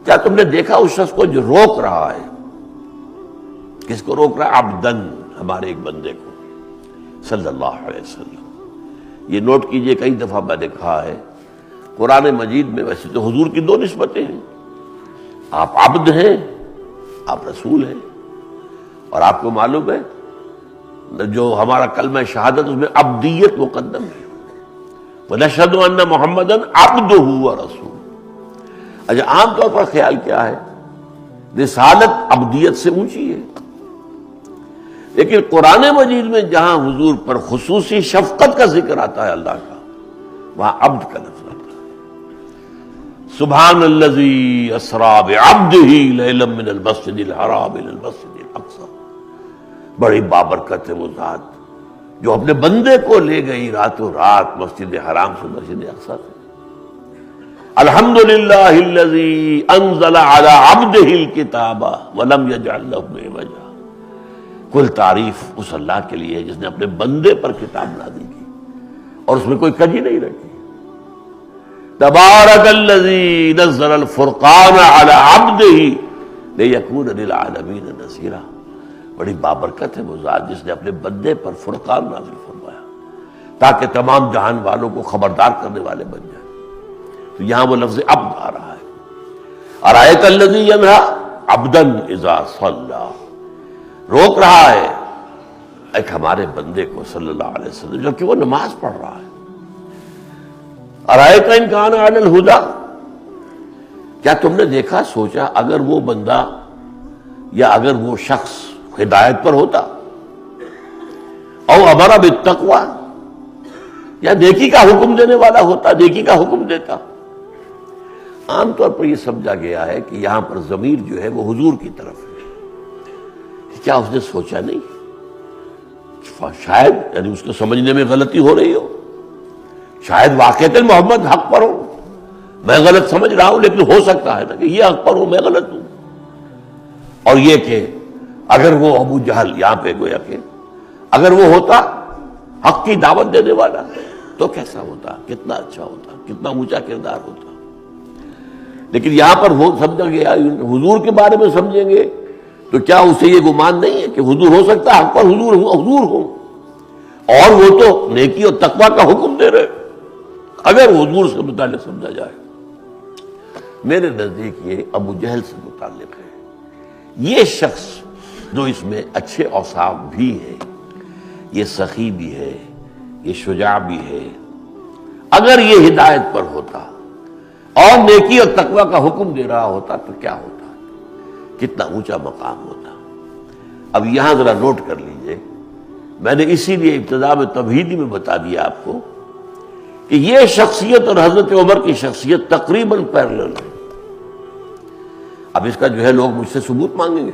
کیا تم نے دیکھا اس شخص کو جو روک رہا ہے؟ کس کو روک رہا ہے؟ عبدن، ہمارے ایک بندے کو، صلی اللہ علیہ وسلم. یہ نوٹ کیجئے، کئی دفعہ میں نے کہا ہے قرآن مجید میں ویسے تو حضور کی دو نسبتیں ہیں، آپ عبد ہیں، آپ رسول ہیں. اور آپ کو معلوم ہے جو ہمارا کلمہ شہادت اس میں عبدیت مقدم ہے، وَنَشْهَدُ أَنَّ مُحَمَّدًا عَبْدُهُ وَرَسُولُهُ. اچھا، عام طور پر خیال کیا ہے رسالت عبدیت سے اونچی ہے، لیکن قرآن مجید میں جہاں حضور پر خصوصی شفقت کا ذکر آتا ہے اللہ کا، وہاں عبد کا لفظ آتا ہے. سبحان الذی اسری بعبدہ لیلا من المسجد الحرام الى المسجد الاقصی. بڑی بابرکت ہے وہ ذات جو اپنے بندے کو لے گئی راتوں رات مسجد حرام سے مسجد اقصی سے. الحمدللہ الذی انزل علی عبدہ الکتاب ولم یجعل لہ عوجا. کل تعریف اس اللہ کے لیے جس نے اپنے بندے پر کتاب نازل کی اور اس میں کوئی کجی نہیں رکھی. تبارک الذی نزل الفرقان علی عبدہ لیکون للعالمین نذیرا. بڑی بابرکت ہے وہ ذات جس نے اپنے بندے پر فرقان نازل فرمایا تاکہ تمام جہان والوں کو خبردار کرنے والے بن جائیں. تو یہاں وہ لفظ عبد آ رہا ہے. ارأیت الذی ینہا عبدا اذا صلی، روک رہا ہے ایک ہمارے بندے کو صلی اللہ علیہ وسلم جبکہ وہ نماز پڑھ رہا ہے. ارأیت ان کان علی الہدی، کیا تم نے دیکھا سوچا اگر وہ بندہ یا اگر وہ شخص ہدایت پر ہوتا، او امر بالتقوی، یا نیکی کا حکم دینے والا ہوتا، نیکی کا حکم دیتا. عام طور پر یہ سمجھا گیا ہے کہ یہاں پر ضمیر جو ہے وہ حضور کی طرف ہے. کیا اس نے سوچا نہیں؟ شاید یعنی اس کو سمجھنے میں غلطی ہو رہی ہو، شاید واقعتاً محمد حق پر ہو، میں غلط سمجھ رہا ہوں، لیکن ہو سکتا ہے نا کہ یہ حق پر ہو میں غلط ہوں. اور یہ کہ اگر وہ ابو جہل یہاں پہ گویا کہ اگر وہ ہوتا حق کی دعوت دینے والا تو کیسا ہوتا، کتنا اچھا ہوتا، کتنا اونچا کردار ہوتا. لیکن یہاں پر وہ سمجھا گیا حضور کے بارے میں سمجھیں گے تو کیا اسے یہ گمان نہیں ہے کہ حضور ہو سکتا ہے حق پر حضور ہو اور وہ تو نیکی اور تقوی کا حکم دے رہے. اگر حضور سے متعلق سمجھا جائے، میرے نزدیک یہ ابو جہل سے متعلق ہے. یہ شخص جو اس میں اچھے اوصاف بھی ہے، یہ سخی بھی ہے، یہ شجاع بھی ہے، اگر یہ ہدایت پر ہوتا اور نیکی اور تقوی کا حکم دے رہا ہوتا تو کیا ہوتا، کتنا اونچا مقام ہوتا. اب یہاں ذرا نوٹ کر لیجئے، میں نے اسی لیے ابتدا میں تمہیدی میں بتا دیا آپ کو کہ یہ شخصیت اور حضرت عمر کی شخصیت تقریباً پیرلل ہے. اب اس کا جو ہے لوگ مجھ سے ثبوت مانگیں گے،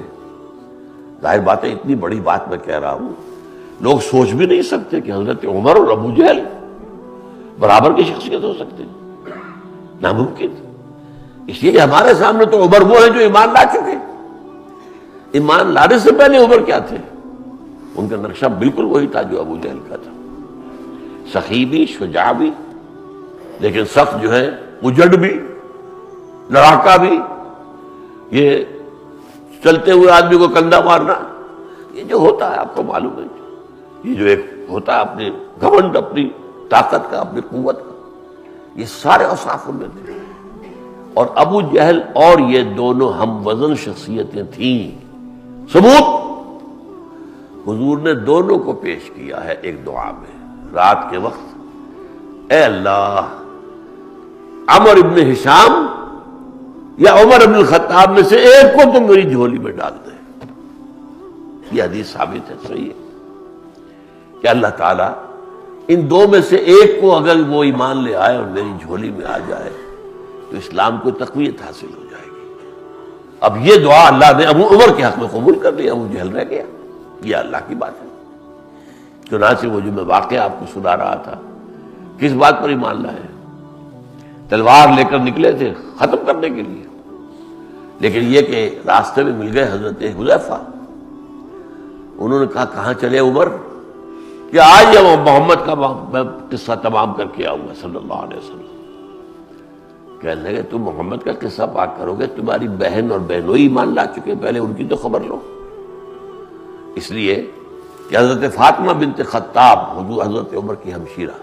ظاہر بات ہے اتنی بڑی بات میں کہہ رہا ہوں، لوگ سوچ بھی نہیں سکتے کہ حضرت عمر اور ابو جہل برابر کی شخصیت ہو سکتے، ناممکن۔ اس لیے کہ ہمارے سامنے تو عمر وہ ہیں جو ایمان لا چکے، ایمان لانے سے پہلے عمر کیا تھے؟ ان کا نقشہ بالکل وہی تھا جو ابو جہل کا تھا، سخی بھی، شجاع بھی، لیکن سخت جو ہے اجڑ بھی، لڑاکا بھی، یہ چلتے ہوئے آدمی کو کندھا مارنا، یہ جو ہوتا ہے آپ کو معلوم ہے، یہ جو ایک ہوتا ہے اپنی گھمنڈ، اپنی طاقت کا، اپنی قوت کا، یہ سارے اوصاف ان میں تھے۔ اور ابو جہل اور یہ دونوں ہم وزن شخصیتیں تھیں۔ ثبوت حضور نے دونوں کو پیش کیا ہے ایک دعا میں رات کے وقت، اے اللہ عمر ابن ہشام یا عمر ابن الخطاب میں سے ایک کو تم میری جھولی میں ڈال دے۔ یہ حدیث ثابت ہے، صحیح ہے کہ اللہ تعالیٰ ان دو میں سے ایک کو اگر وہ ایمان لے آئے اور میری جھولی میں آ جائے تو اسلام کو تقویت حاصل ہو جائے گی۔ اب یہ دعا اللہ نے ابو عمر کے حق میں قبول کر لیا، ابو جہل رہ گیا، یہ اللہ کی بات ہے۔ چنانچہ وہ جو میں واقعہ آپ کو سنا رہا تھا، کس بات پر ایمان لائے؟ تلوار لے کر نکلے تھے ختم کرنے کے لیے، لیکن یہ کہ راستے میں مل گئے حضرت حذیفہ، انہوں نے کہا کہاں چلے عمر؟ کہ آج یہ محمد کا میں قصہ تمام کر کے آؤں گا صلی اللہ علیہ وسلم۔ کہنے لگے تم محمد کا قصہ پاک کرو گے؟ تمہاری بہن اور بہنوئی ایمان لا چکے، پہلے ان کی تو خبر لو۔ اس لیے کہ حضرت فاطمہ بنت خطاب حضرت عمر کی ہمشیرہ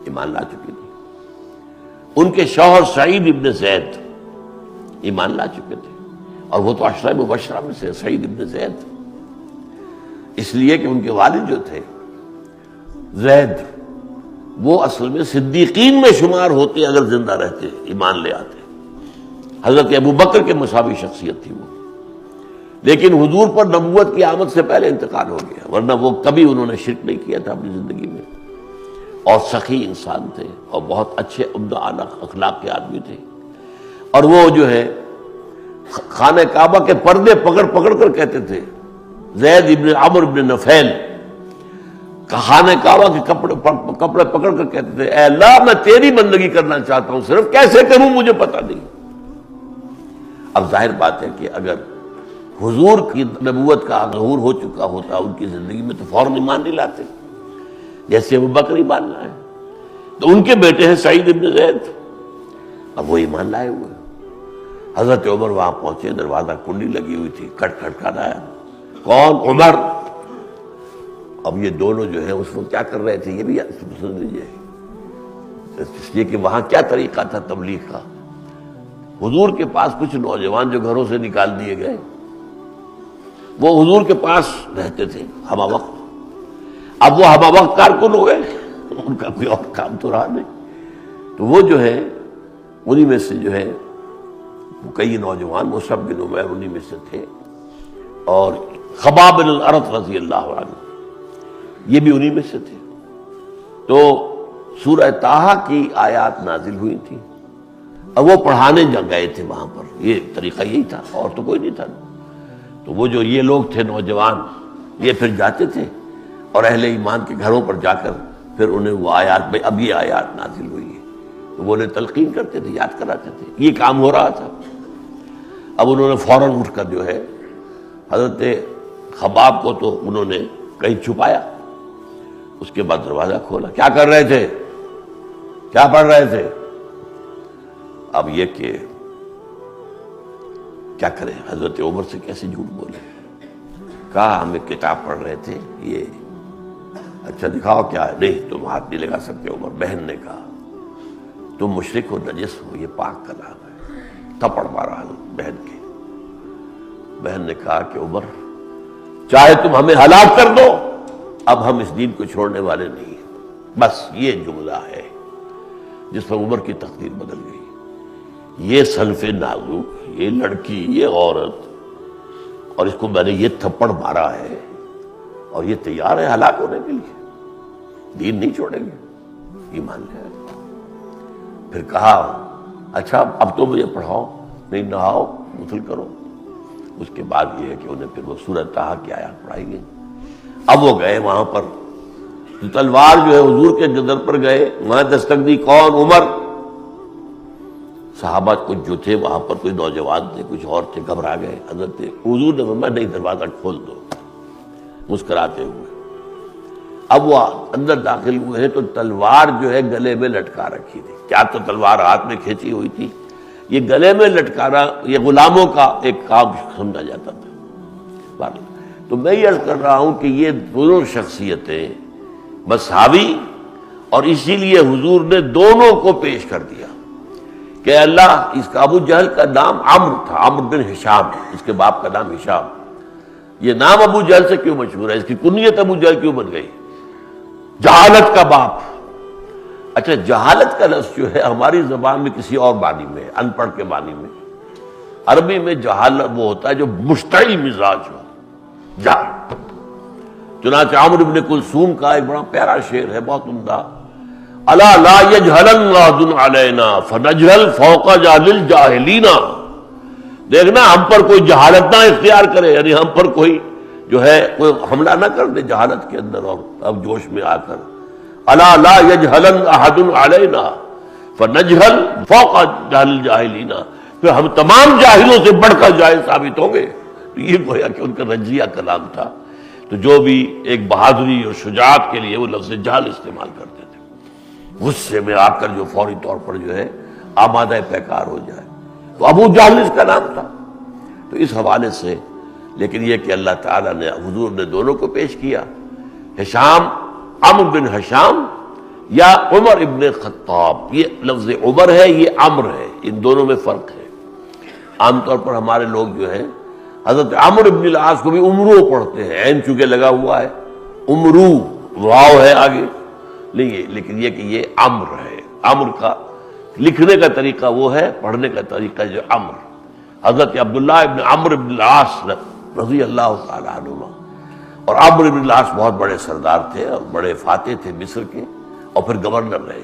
ایمان لا چکی تھی، ان کے شوہر سعید ابن زید ایمان لا چکے تھے، اور وہ تو عشرہ مبشرہ میں سے سعید ابن زید، اس لیے کہ ان کے والد جو تھے زید وہ اصل میں صدیقین میں شمار ہوتے، اگر زندہ رہتے ایمان لے آتے، حضرت ابو بکر کے مساوی شخصیت تھی وہ، لیکن حضور پر نبوت کی آمد سے پہلے انتقال ہو گیا، ورنہ وہ کبھی انہوں نے شرک نہیں کیا تھا اپنی زندگی میں، اور سخی انسان تھے اور بہت اچھے عمدہ اعلیٰ اخلاق کے آدمی تھے۔ اور وہ جو ہے خانہ کعبہ کے پردے پکڑ پکڑ کر کہتے تھے، زید ابن عمر ابن نفیل خانہ کعبہ کے کپڑے پکڑ کر کہتے تھے، اے اللہ میں تیری بندگی کرنا چاہتا ہوں، صرف کیسے کروں مجھے پتہ نہیں۔ اب ظاہر بات ہے کہ اگر حضور کی نبوت کا ظہور ہو چکا ہوتا ان کی زندگی میں تو فوراً ایمان نہیں لاتے، جیسے ابو بکر ایمان لائے، تو ان کے بیٹے ہیں سعید ابن زید، اب وہ ایمان لائے ہوئے۔ حضرت عمر وہاں پہنچے، دروازہ کنڈی لگی ہوئی تھی، کھٹکھٹایا، کون؟ عمر۔ اب یہ دونوں جو ہیں اس وقت کیا کر رہے تھے یہ بھی سن لیجیے، اس لیے کہ وہاں کیا طریقہ تھا تبلیغ کا۔ حضور کے پاس کچھ نوجوان جو گھروں سے نکال دیے گئے، وہ حضور کے پاس رہتے تھے ہمہ وقت، اب وہ ہمہ وقت کارکن ہو گئے، ان کا کوئی اور کام تو رہا نہیں، تو وہ جو ہے انہی میں سے جو ہے کئی نوجوان مصعب بن عمیر انہی میں سے تھے، اور خباب بن الارت رضی اللہ عنہ یہ بھی انہی میں سے تھے۔ تو سورہ طٰہٰ کی آیات نازل ہوئی تھی، اور وہ پڑھانے گئے تھے وہاں پر، یہ طریقہ یہی تھا، اور تو کوئی نہیں تھا۔ تو وہ جو یہ لوگ تھے نوجوان، یہ پھر جاتے تھے اور اہل ایمان کے گھروں پر جا کر پھر انہیں وہ آیات، بھائی اب یہ آیات نازل ہوئی ہے، تو وہ انہیں تلقین کرتے تھے، یاد کراتے تھے، یہ کام ہو رہا تھا۔ اب انہوں نے فوراً اٹھ کر جو ہے حضرت خباب کو تو انہوں نے کہیں چھپایا، اس کے بعد دروازہ کھولا۔ کیا کر رہے تھے؟ کیا پڑھ رہے تھے؟ اب یہ کہ کیا کریں، حضرت عمر سے کیسے جھوٹ بولے؟ کہا ہمیں کتاب پڑھ رہے تھے، یہ اچھا دکھاؤ کیا ہے؟ نہیں تم ہاتھ نہیں لگا سکتے عمر۔ بہن نے کہا تم مشرک ہو، نجس ہو، یہ پاک کلام ہے، تھپڑ مارا بہن کے۔ بہن نے کہا کہ عمر چاہے تم ہمیں ہلاک کر دو، اب ہم اس دین کو چھوڑنے والے نہیں ہیں۔ بس یہ جملہ ہے جس پر عمر کی تقدیر بدل گئی۔ یہ صنف نازک، یہ لڑکی، یہ عورت، اور اس کو میں نے یہ تھپڑ مارا ہے، اور یہ تیار ہے ہلاک ہونے کے لیے، دین نہیں چھوڑیں گے، ایمان لے آئے۔ پھر کہا اچھا اب تو مجھے پڑھاؤ، نہیں نہاؤ غسل کرو۔ اس کے بعد یہ ہے کہ انہیں پھر وہ سورۃ طٰہٰ کی آیات پڑھائی گئی. اب وہ گئے وہاں پر، تلوار جو ہے حضور کے جدر پر گئے، وہاں دستک دی کون؟ عمر. صحابہ کچھ جو تھے وہاں پر، کوئی نوجوان تھے، کچھ اور تھے، گھبرا گئے. حضرت حضور نے فرمایا نہیں، دروازہ کھول دو، مسکراتے ہوئے. اب وہ اندر داخل ہوئے ہیں تو تلوار جو ہے گلے میں لٹکا رکھی تھی. کیا تو تلوار ہاتھ میں کھینچی ہوئی تھی، یہ گلے میں لٹکانا یہ غلاموں کا ایک کام سمجھا جاتا تھا. تو میں یہ عرض کر رہا ہوں کہ یہ دونوں شخصیتیں مساوی، اور اسی لیے حضور نے دونوں کو پیش کر دیا کہ اللہ، اس کا ابو جہل کا نام عمرو تھا، عمرو بن ہشام، اس کے باپ کا نام ہشام. یہ نام ابو جہل سے کیوں مشہور ہے؟ اس کی کنیت ابو جہل کیوں بن گئی؟ جہالت کا باپ. اچھا، جہالت کا لفظ جو ہے ہماری زبان میں کسی اور معنی میں، ان پڑھ کے معنی میں. عربی میں جہالت وہ ہوتا ہے جو مشتعل مزاج ہو، جہل. چنانچہ عمرو بن کلثوم کا ایک بڑا پیارا شعر ہے، بہت عمدہ. الا لا یجہلن احد علینا فنجہل فوق جہل الجاہلین. دیکھنا ہم پر کوئی جہالت نہ اختیار کرے، یعنی ہم پر کوئی جو ہے کوئی حملہ نہ کر دے جہالت کے اندر اور اب جوش میں آ کر. الا لا یجہلن احد علینا فنجہل فوق جہل الجاہلین. پھر ہم تمام جاہلوں سے بڑھ کر جاہل ثابت ہوں گے. یہ گویا کہ ان کا رجیہ کلام تھا. تو جو بھی ایک بہادری اور شجاعت کے لیے وہ لفظ جہل استعمال کرتے تھے، غصے میں آ کر جو فوری طور پر جو ہے آمادہ پیکار ہو جائے. تو ابو جہل اس کا نام تھا. تو اس حوالے سے لیکن یہ کہ اللہ تعالیٰ نے، حضور نے دونوں کو پیش کیا. ہشام، عمرو بن ہشام یا عمر ابن خطاب. یہ لفظ عمر ہے، یہ عمر ہے، ان دونوں میں فرق ہے. عام طور پر ہمارے لوگ جو ہے حضرت عمرو ابن العاص کو بھی عمرو پڑھتے ہیں، عین چونکہ لگا ہوا ہے، عمرو واو ہے آگے نہیں ہے، لیکن یہ کہ یہ عمر ہے. عمر کا لکھنے کا طریقہ وہ ہے، پڑھنے کا طریقہ جو عمر. حضرت عبداللہ ابن عمرو ابن العاص رضی اللہ تعالی عنہما. اور عمرو ابن العاص بہت بڑے سردار تھے اور بڑے فاتح تھے مصر کے، اور پھر گورنر رہے.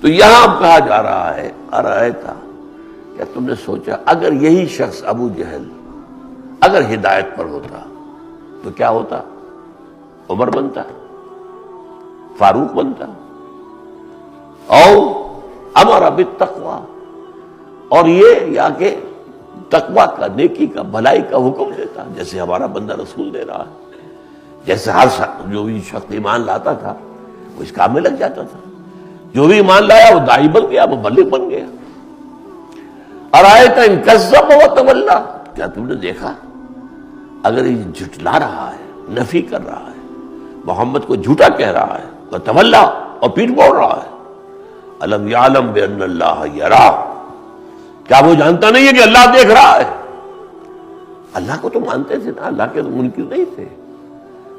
تو یہاں کہا جا رہا ہے، ارأیت، کیا تم نے سوچا اگر یہی شخص ابو جہل اگر ہدایت پر ہوتا تو کیا ہوتا؟ عمر بنتا، فاروق بنتا، او امر بالتقوی، اور یہ یا کہ تقوی کا، نیکی کا، بھلائی کا حکم دیتا، جیسے ہمارا بندہ رسول دے رہا ہے. جیسے ہر جو بھی شخص ایمان لاتا تھا وہ اس کام میں لگ جاتا تھا. جو بھی ایمان لایا وہ داعی بن گیا، مبلغ بن گیا. ارأیت ان کذب وتولی، کیا تم نے دیکھا اگر یہ جھٹلا رہا ہے، نفی کر رہا ہے، محمد کو جھوٹا کہہ رہا ہے، وتولی، اور پیٹ موڑ رہا ہے. الم یعلم بان اللہ یرا، کیا وہ جانتا نہیں ہے کہ اللہ دیکھ رہا ہے؟ اللہ کو تو مانتے تھے نا، اللہ کے منکر نہیں تھے.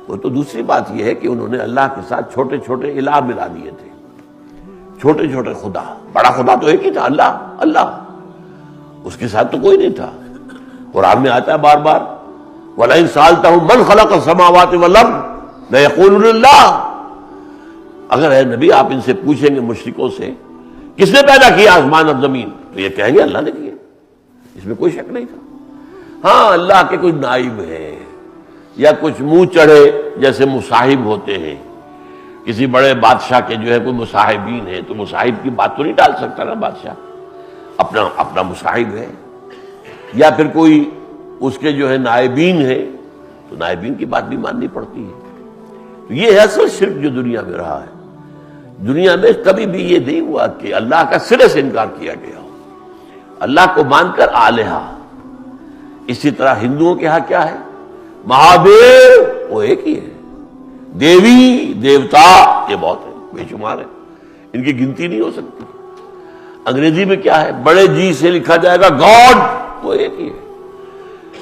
وہ تو دوسری بات یہ ہے کہ انہوں نے اللہ کے ساتھ چھوٹے چھوٹے الہ ملا دیے تھے، چھوٹے چھوٹے خدا. بڑا خدا تو ایک ہی تھا، اللہ. اللہ اس کے ساتھ تو کوئی نہیں تھا. قرآن میں آتا ہے بار بار، وَلَئِن سَأَلْتَهُم مَّنْ خَلَقَ السَّمَاوَاتِ وَالْأَرْضَ لَيَقُولُنَّ اللَّهُ. اگر اے نبی آپ ان سے پوچھیں گے مشرکوں سے کس نے پیدا کیا آسمان اور زمین، تو یہ کہیں گے اللہ نے کیا. اس میں کوئی شک نہیں تھا. ہاں اللہ کے کوئی نائب ہیں یا کچھ منہ چڑھے جیسے مصاحب ہوتے ہیں، کسی بڑے بادشاہ کے جو ہے کوئی مصاحبین ہیں، تو مصاحب کی بات تو نہیں ڈال سکتا نا بادشاہ، اپنا مصاحب ہے. یا پھر کوئی اس کے جو ہے نائبین ہیں، تو نائبین کی بات بھی ماننی پڑتی ہے. تو یہ ہے اصل شرک جو دنیا میں رہا ہے. دنیا میں کبھی بھی یہ نہیں ہوا کہ اللہ کا سرے سے انکار کیا گیا ہو، اللہ کو مان کر آلہہ. اسی طرح ہندوؤں کے ہاں کیا ہے، مہادیو وہ ایک ہی ہے، دیوی دیوتا یہ بہت ہے، بے شمار ہے، ان کی گنتی نہیں ہو سکتی. انگریزی میں کیا ہے، بڑے جی سے لکھا جائے گا گاڈ، وہ ایک ہی ہے.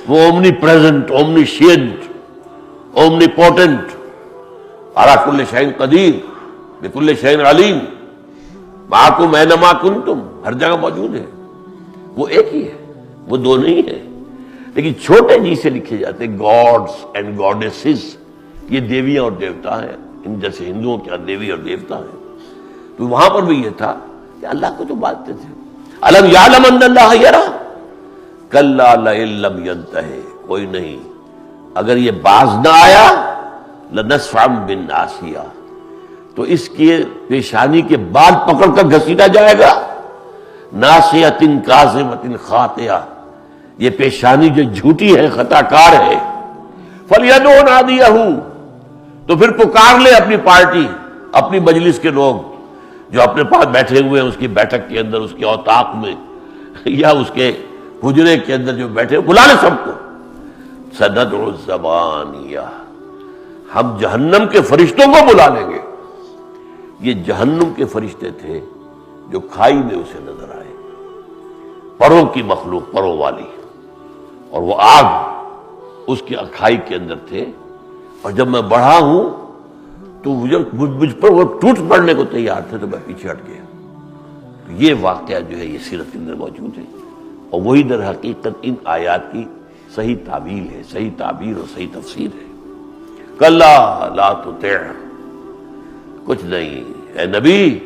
وہ اومنی پریزنٹ، اومنیشینٹ، اومنی پوٹنٹ، علی کل شیء قدیر، بکل شیء علیم، معکم اینما کنتم، ہر جگہ موجود ہے. وہ ایک ہی ہے، وہ دو نہیں ہے. لیکن چھوٹے جی سے لکھے جاتے گاڈز اینڈ گاڈیسز، یہ دیویاں اور دیوتا ہیں. ان جیسے ہندوؤں کے دیوی اور دیوتا ہیں. تو وہاں پر بھی یہ تھا کہ اللہ کو تو مانتے تھے. الم یعلم ان اللہ یرا، کلا لئن لم ینتہ، کوئی نہیں، اگر یہ باز نہ آیا لنصفعا بالناصیہ، تو اس کی پیشانی کے بال پکڑ کر گھسیٹا جائے گا، ناصیۃ کاظمۃ خاطئہ، یہ پیشانی جو جھوٹی ہے، خطا کار ہے، فلیدع نادیہ، تو پھر پکار لے اپنی پارٹی، اپنی مجلس کے لوگ جو اپنے پاس بیٹھے ہوئے ہیں، اس کی بیٹھک کے اندر، اس کے اوطاق میں یا اس کے حجرے کے اندر جو بیٹھے، بلا لے سب کو، سندع الزبانیہ، ہم جہنم کے فرشتوں کو بلا لیں گے۔ یہ جہنم کے فرشتے تھے جو کھائی میں اسے نظر آئے، پروں کی مخلوق، پروں والی، اور وہ آگ اس کی کھائی کے اندر تھے، اور جب میں بڑھا ہوں تو مجھ پر وہ ٹوٹ پڑنے کو تیار تھے، تو میں پیچھے ہٹ گیا۔ یہ واقعہ جو ہے یہ سیرت کے اندر موجود ہے، اور وہی در حقیقت ان آیات کی صحیح تعویل ہے، صحیح تعبیر اور صحیح تفسیر ہے۔ کلا لا تطع، کچھ نہیں اے نبی،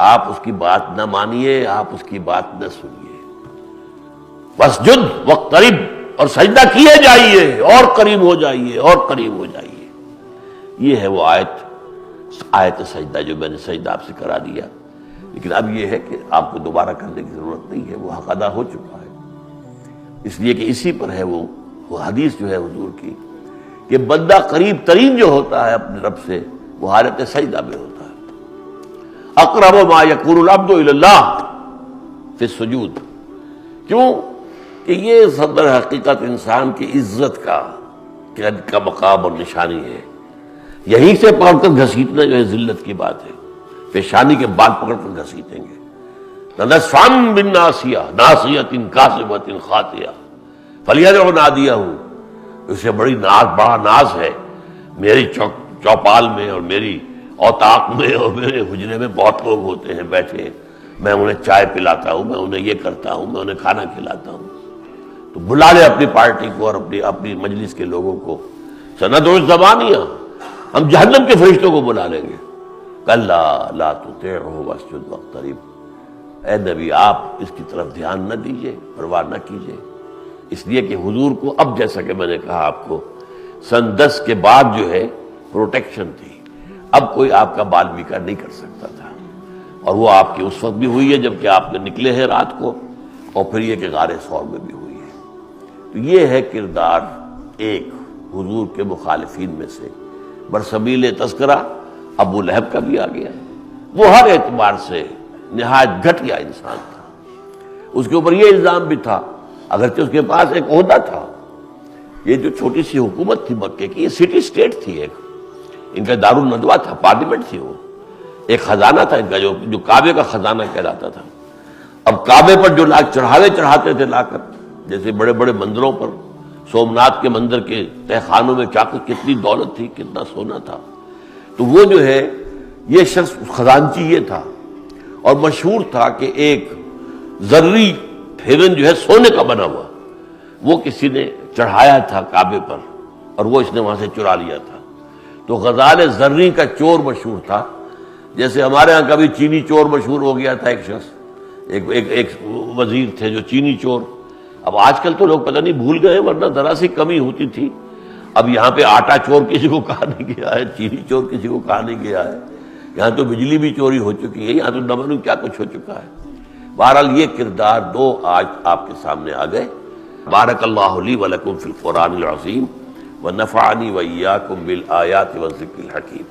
آپ اس کی بات نہ مانیے، آپ اس کی بات نہ سنیے، واسجد واقترب، اور سجدہ کیے جائیے، اور قریب ہو جائیے، اور قریب ہو جائیے۔ یہ ہے وہ آیت سجدہ جو میں نے سجدہ آپ سے کرا دیا، لیکن اب یہ ہے کہ آپ کو دوبارہ کرنے کی ضرورت نہیں ہے، وہ حق ادا ہو چکا ہے، اس لیے کہ اسی پر ہے وہ حدیث جو ہے حضور کی، کہ بندہ قریب ترین جو ہوتا ہے اپنے رب سے، وہ حالت سجدہ میں ہوتا ہے۔ اقرب ما یکون العبد الی اللہ فی السجود، کیوں کہ یہ صدر حقیقت انسان کی عزت کا مقام اور نشانی ہے، یہیں سے پکڑ کر گھسیٹنا جو ہے ذلت کی بات ہے، پیشانی کے بال پکڑ کر گھسیٹیں گے۔ لنصفعا بالناصیہ، ناصیۃ کاظمۃ خاطئہ، فلیدع نادیہ، اسے بڑا ناز ہے، میری چوپال میں اور میری اوطاق میں اور میرے حجرے میں بہت لوگ ہوتے ہیں بیٹھے، میں انہیں چائے پلاتا ہوں، میں انہیں یہ کرتا ہوں، میں انہیں کھانا کھلاتا ہوں، تو بلا لے اپنی پارٹی کو اور اپنی مجلس کے لوگوں کو۔ سندع الزبانیہ، ہم جہنم کے فرشتوں کو بلا لیں گے۔ کلا لا تطعہ واسجد واقترب، اے نبی آپ اس کی طرف دھیان نہ دیجیے، پرواہ نہ کیجیے، اس لیے کہ حضور کو اب، جیسا کہ میں نے کہا آپ کو، سن 10 کے بعد جو ہے پروٹیکشن تھی، اب کوئی آپ کا بال بیکا نہیں کر سکتا تھا، اور وہ آپ کی اس وقت بھی ہوئی ہے جبکہ آپ نے نکلے ہیں رات کو، اور پھر یہ کہ غار ثور میں بھی ہوئی ہے۔ تو یہ ہے کردار ایک حضور کے مخالفین میں سے، برسبیل تذکرہ ابو لہب کا بھی آ گیا، وہ ہر اعتبار سے نہایت گھٹیا انسان تھا، اس کے اوپر یہ الزام بھی تھا، اگرچہ اس کے پاس ایک عہدہ تھا، یہ جو چھوٹی سی حکومت تھی مکے کی، یہ سٹی سٹیٹ تھی، ایک ان کا دارالندوہ تھا، پارلیمنٹ تھی، وہ ایک خزانہ تھا ان کا جو کعبے کا خزانہ کہلاتا تھا۔ اب کعبے پر جو لاکھ چڑھاوے چڑھاتے تھے لا کر، جیسے بڑے بڑے مندروں پر، سومناتھ کے مندر کے تہ خانوں میں کتنی دولت تھی، کتنا سونا تھا، تو وہ جو ہے یہ شخص خزانچی یہ تھا، اور مشہور تھا کہ ایک زرعی ہرن جو ہے سونے کا بنا ہوا، وہ کسی نے چڑھایا تھا کعبے پر، اور وہ اس نے وہاں سے چرا لیا تھا، تو غزال زرعی کا چور مشہور تھا، جیسے ہمارے ہاں کبھی چینی چور مشہور ہو گیا تھا، ایک شخص، ایک وزیر تھے جو چینی چور، اب آج کل تو لوگ پتہ نہیں بھول گئے، ورنہ ذرا سی کمی ہوتی تھی، اب یہاں پہ آٹا چور کسی کو کہا نہیں گیا ہے، چینی چور کسی کو کہا نہیں گیا ہے، یہاں تو بجلی بھی چوری ہو چکی ہے، یہاں تو نہ معلوم کیا کچھ ہو چکا ہے۔ بہرحال یہ کردار دو آج آپ کے سامنے آ گئے۔ بارک اللہ لی ولکم فی القرآن العظیم ونفعنی وإیاکم بالآیات والذکر الحکیم۔